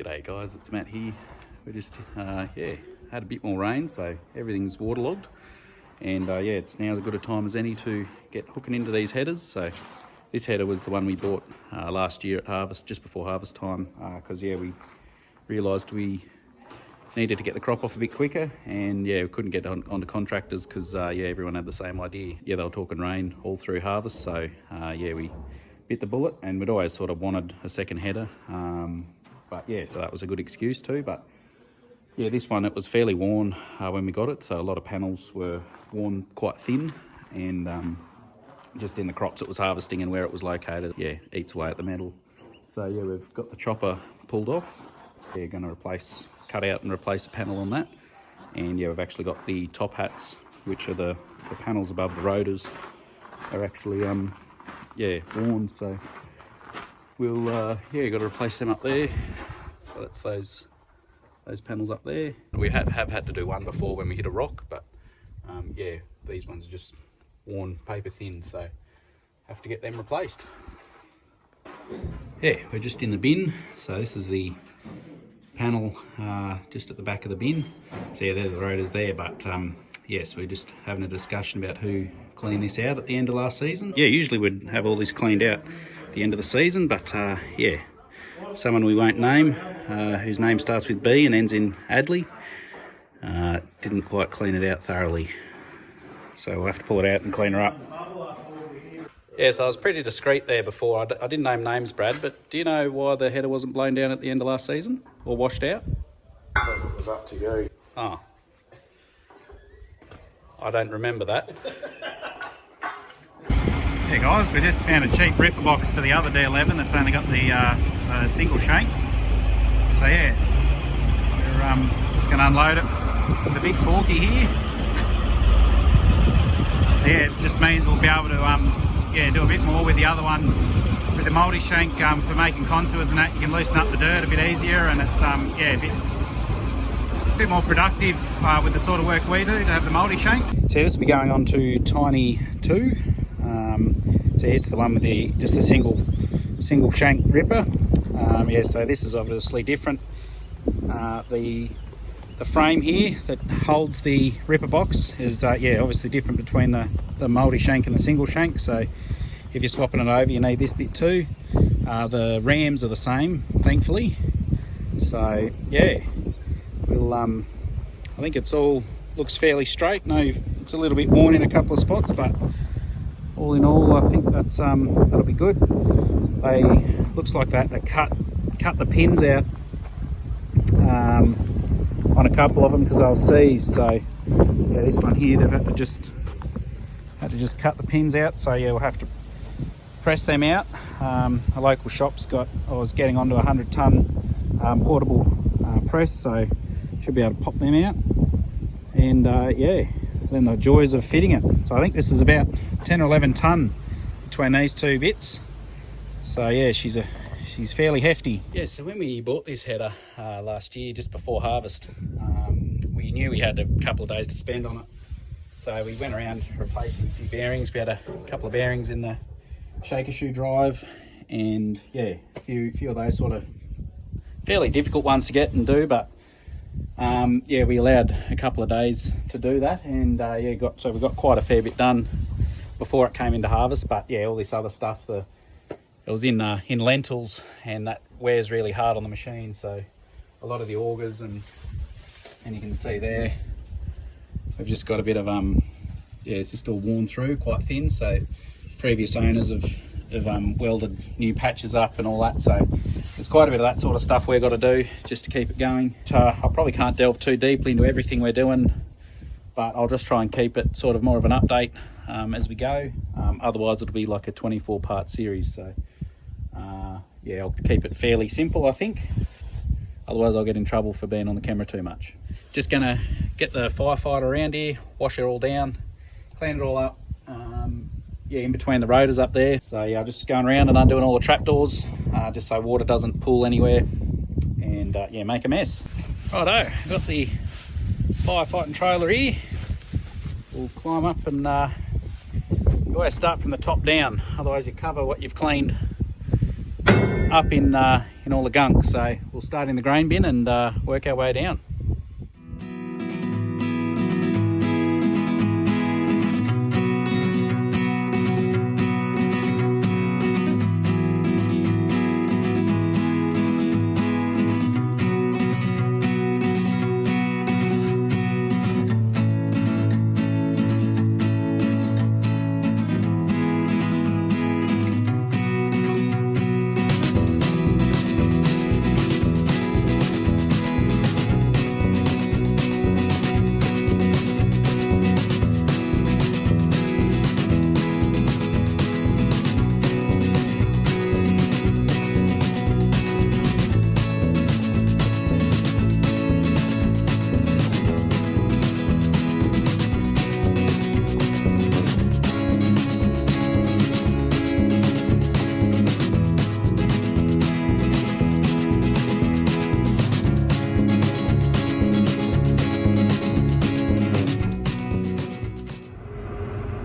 G'day guys, it's Matt here. We just had a bit more rain, so everything's waterlogged, and it's now as good a time as any to get hooking into these headers. So this header was the one we bought last year at harvest, just before harvest time, because we realised we needed to get the crop off a bit quicker, and we couldn't get onto contractors because everyone had the same idea. They were talking rain all through harvest, so we bit the bullet, and we'd always sort of wanted a second header. So that was a good excuse too. But this one, it was fairly worn when we got it, so a lot of panels were worn quite thin, and just in the crops it was harvesting and where it was located, eats away at the metal. So we've got the chopper pulled off. Going to cut out and replace the panel on that, and we've actually got the top hats, which are the panels above the rotors, are actually worn. So we'll got to replace them up there. So that's those panels up there. We have had to do one before when we hit a rock, but these ones are just worn paper thin, so have to get them replaced. We're just in the bin. So this is the panel just at the back of the bin. So there's the rotors there, but we're just having a discussion about who cleaned this out at the end of last season. Usually we'd have all this cleaned out at the end of the season, but someone we won't name, whose name starts with B and ends in Adley, didn't quite clean it out thoroughly, so we'll have to pull it out and clean her up. So I was pretty discreet there before. I didn't name names, Brad, but do you know why the header wasn't blown down at the end of last season or washed out? Because it was up to you. Oh, I don't remember that. Guys, we just found a cheap ripper box for the other D11 that's only got the single shank. So we're just going to unload it with a big forky here. So it just means we'll be able to do a bit more with the other one, with the Multishank, for making contours and that. You can loosen up the dirt a bit easier, and it's a bit more productive with the sort of work we do to have the Multishank. So this will be going on to Tiny 2. So it's the one with just the single shank ripper. So this is obviously different. The frame here that holds the ripper box is obviously different between the multi-shank and the single shank. So if you're swapping it over, you need this bit too. The rams are the same, thankfully. So we'll I think it's all looks fairly straight. No, it's a little bit worn in a couple of spots, but all in all, I think that'll be good. They looks like they cut the pins out on a couple of them because they'll seize. So this one here, they've had to just cut the pins out. So we'll have to press them out. A local shop's I was getting onto a 100-ton portable press, so should be able to pop them out. And then the joys of fitting it. So I think this is about 10 or 11 ton between these two bits. So she's fairly hefty. So when we bought this header last year, just before harvest, we knew we had a couple of days to spend on it. So we went around replacing a few bearings. We had a couple of bearings in the shaker shoe drive, and a few of those sort of fairly difficult ones to get and do, but we allowed a couple of days to do that, and we got quite a fair bit done before it came into harvest. But all this other stuff, it was in lentils, and that wears really hard on the machine. So a lot of the augers, and you can see there, we've just got a bit of it's just all worn through, quite thin. So previous owners have welded new patches up and all that. So there's quite a bit of that sort of stuff we've got to do just to keep it going. I probably can't delve too deeply into everything we're doing, but I'll just try and keep it sort of more of an update as we go. Otherwise it'll be like a 24-part series. So I'll keep it fairly simple, I think. Otherwise I'll get in trouble for being on the camera too much. Just gonna get the firefighter around here, wash it all down, clean it all up. In between the rotors up there. So I'm just going around and undoing all the trapdoors, just so water doesn't pool anywhere, and make a mess. Righto, got the firefighting trailer here. We'll climb up, and you always start from the top down, otherwise you cover what you've cleaned up in collecting all the gunk. So we'll start in the grain bin and work our way down.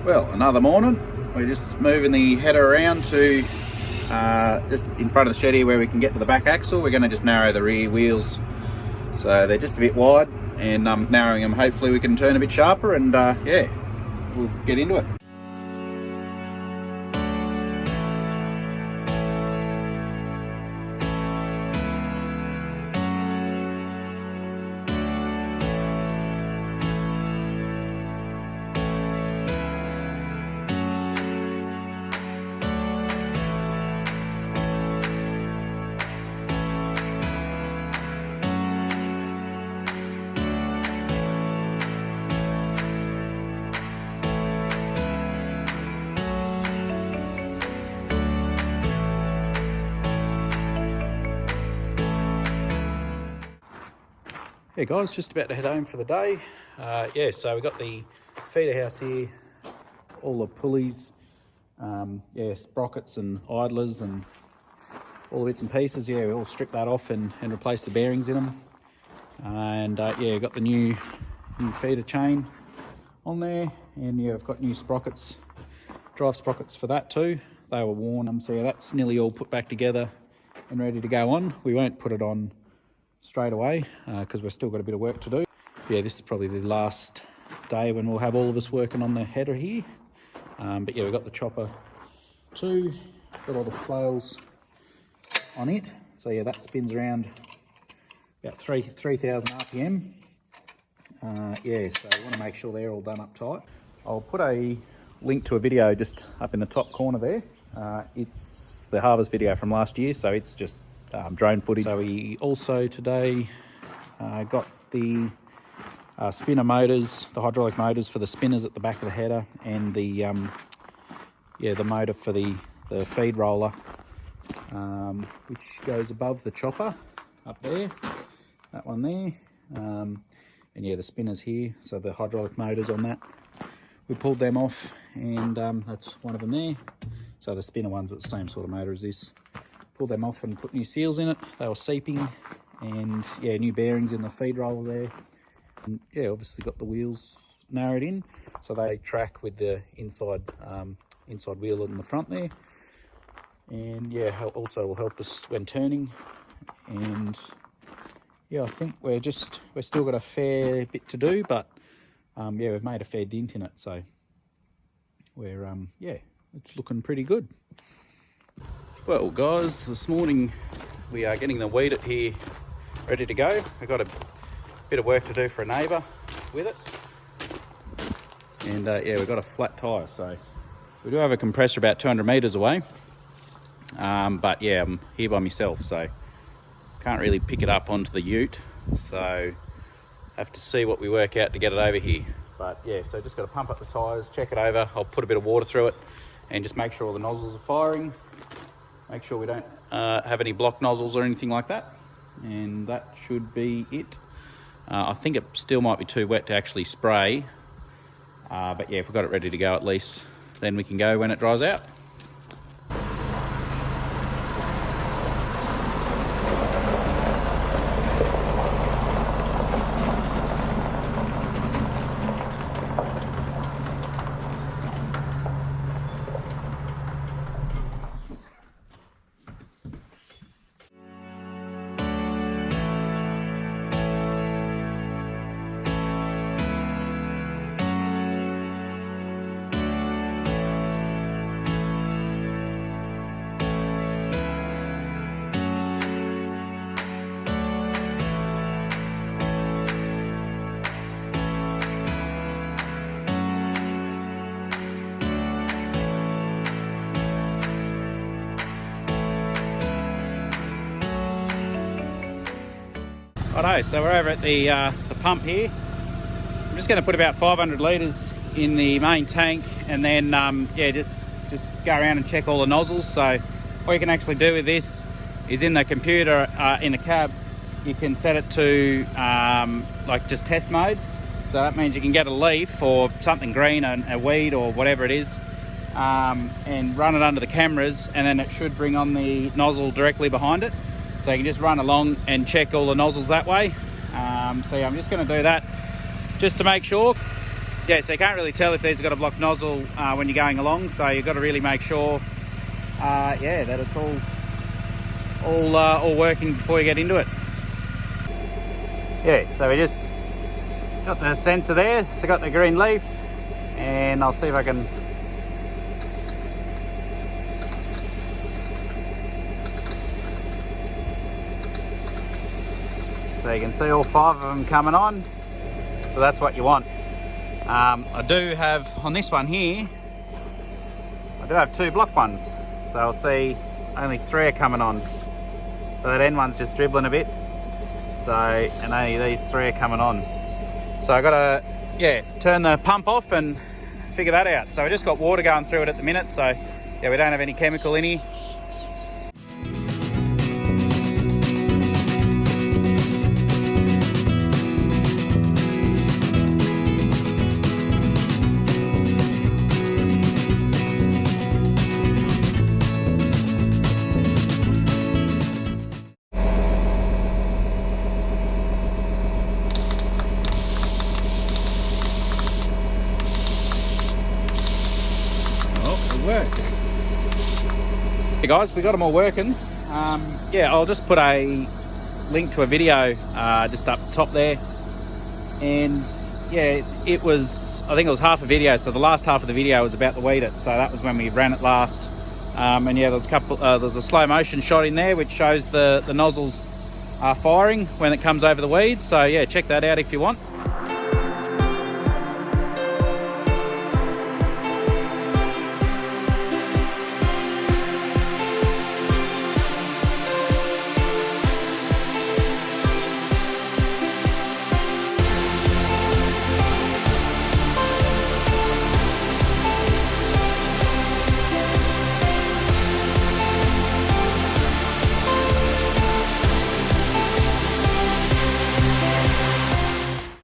Well, another morning. We're just moving the header around to just in front of the shed here where we can get to the back axle. We're going to just narrow the rear wheels so they're just a bit wide, and narrowing them, hopefully we can turn a bit sharper, and yeah, we'll get into it. Yeah guys, just about to head home for the day. Yeah, so we've got the feeder house here, all the pulleys, yeah, sprockets and idlers and all the bits and pieces. Yeah, we all stripped that off and replaced the bearings in them. And yeah, got the new feeder chain on there, and yeah, I've got new sprockets, drive sprockets for that too. They were worn, so yeah, that's nearly all put back together and ready to go on. We won't put it on straight away because we've still got a bit of work to do. Yeah, this is probably the last day when we'll have all of us working on the header here. But yeah, we've got the chopper too, got all the flails on it. So yeah, that spins around about 3,000 RPM. Yeah, so we want to make sure they're all done up tight. I'll put a link to a video just up in the top corner there. It's the harvest video from last year, so it's just drone footage. So we also today got the spinner motors, the hydraulic motors for the spinners at the back of the header, and the yeah, the motor for the feed roller, which goes above the chopper up there, that one there, and yeah, the spinners here, so the hydraulic motors on that, we pulled them off, and that's one of them there. So the spinner one's the same sort of motor as this. Pulled them off and put new seals in it. They were seeping, and yeah, new bearings in the feed roller there. And yeah, obviously got the wheels narrowed in, so they track with the inside wheel in the front there. And yeah, also will help us when turning. And yeah, I think we're still got a fair bit to do, but yeah, we've made a fair dent in it, so we're yeah, it's looking pretty good. Well guys, this morning we are getting the weedit here ready to go. We've got a bit of work to do for a neighbour with it. And yeah, we've got a flat tyre, so we do have a compressor about 200 metres away. But yeah, I'm here by myself, so can't really pick it up onto the ute. So have to see what we work out to get it over here. But yeah, so just got to pump up the tyres, check it over. I'll put a bit of water through it and just make sure all the nozzles are firing. Make sure we don't have any blocked nozzles or anything like that. And that should be it. I think it still might be too wet to actually spray. But yeah, if we've got it ready to go at least, then we can go when it dries out. Righto, so we're over at the pump here. I'm just going to put about 500 litres in the main tank, and then yeah, just go around and check all the nozzles. So what you can actually do with this is in the computer in the cab, you can set it to like just test mode. So that means you can get a leaf or something green, a weed or whatever it is, and run it under the cameras, and then it should bring on the nozzle directly behind it. So you can just run along and check all the nozzles that way. So yeah, I'm just going to do that just to make sure. Yeah, so you can't really tell if these have got a blocked nozzle when you're going along, so you've got to really make sure yeah, that it's all working before you get into it. Yeah, so we just got the sensor there, so got the green leaf, and I'll see if I can so you can see all 5 of them coming on, so that's what you want. I do have, on this one here, I do have 2 block ones, so I'll see only 3 are coming on. So that end one's just dribbling a bit, so, and only these 3 are coming on. So I gotta, yeah, turn the pump off and figure that out. So we just got water going through it at the minute, so yeah, we don't have any chemical in here. Hey guys, we got them all working. Yeah, I'll just put a link to a video just up top there, and yeah, it was, I think it was half a video, so the last half of the video was about the weedit, so that was when we ran it last. And yeah, there's a slow motion shot in there which shows the nozzles firing when it comes over the weed, so yeah, check that out if you want.